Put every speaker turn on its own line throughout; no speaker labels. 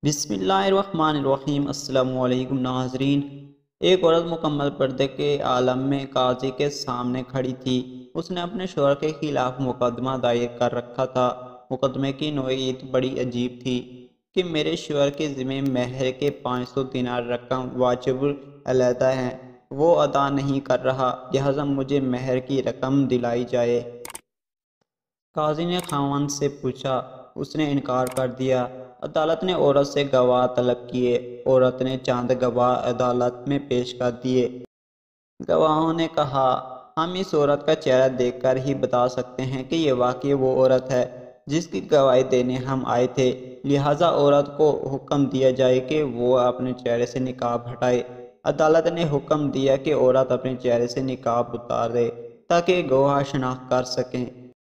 بسم اللہ الرحمن الرحیم۔ السلام علیکم ناظرین۔ ایک عورت مکمل پردے کے عالم میں قاضی کے سامنے کھڑی تھی۔ اس نے اپنے شوہر کے خلاف مقدمہ دائر کر رکھا تھا۔ مقدمے کی نوعیت بڑی عجیب تھی کہ میرے شوہر کے ذمہ مہر کے 500 دینار رقم واجب العطا ہے، وہ ادا نہیں کر رہا، لہذا مجھے مہر کی رقم دلائی جائے۔ قاضی نے خاوند سے پوچھا، اس نے انکار کر دیا۔ عدالت نے عورت سے گواہ طلب کیے۔ عورت نے چند گواہ عدالت میں پیش کر دیے۔ گواہوں نے کہا، ہم اس عورت کا چہرہ دیکھ کر ہی بتا سکتے ہیں کہ یہ واقعی وہ عورت ہے جس کی گواہی دینے ہم آئے تھے، لہٰذا عورت کو حکم دیا جائے کہ وہ اپنے چہرے سے نقاب ہٹائے۔ عدالت نے حکم دیا کہ عورت اپنے چہرے سے نقاب اتار دے تاکہ گواہ شناخت کر سکیں۔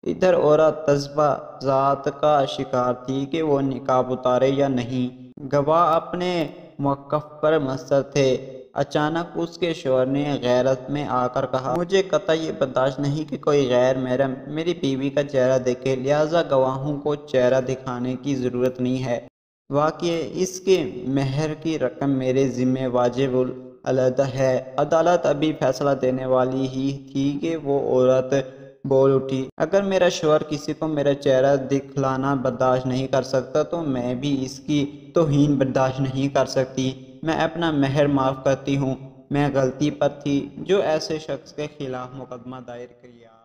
ادھر عورت تذبذع ذات کا شکار تھی کہ وہ نقاب اتارے یا نہیں۔ گواہ اپنے موقف پر مستر تھے۔ اچانک اس کے شوہر نے غیرت میں آ کر کہا، مجھے قطعی یہ برداشت نہیں کہ کوئی غیر محرم میری بیوی کا چہرہ دیکھے، لہٰذا گواہوں کو چہرہ دکھانے کی ضرورت نہیں ہے۔ واقعی اس کے مہر کی رقم میرے ذمہ واجب العطا ہے۔ عدالت ابھی فیصلہ دینے والی ہی تھی کہ وہ عورت بول اٹھی، اگر میرا شوہر کسی کو میرا چہرہ دکھلانا برداشت نہیں کر سکتا تو میں بھی اس کی توہین برداشت نہیں کر سکتی۔ میں اپنا مہر معاف کرتی ہوں، میں غلطی پر تھی جو ایسے شخص کے خلاف مقدمہ دائر کیا۔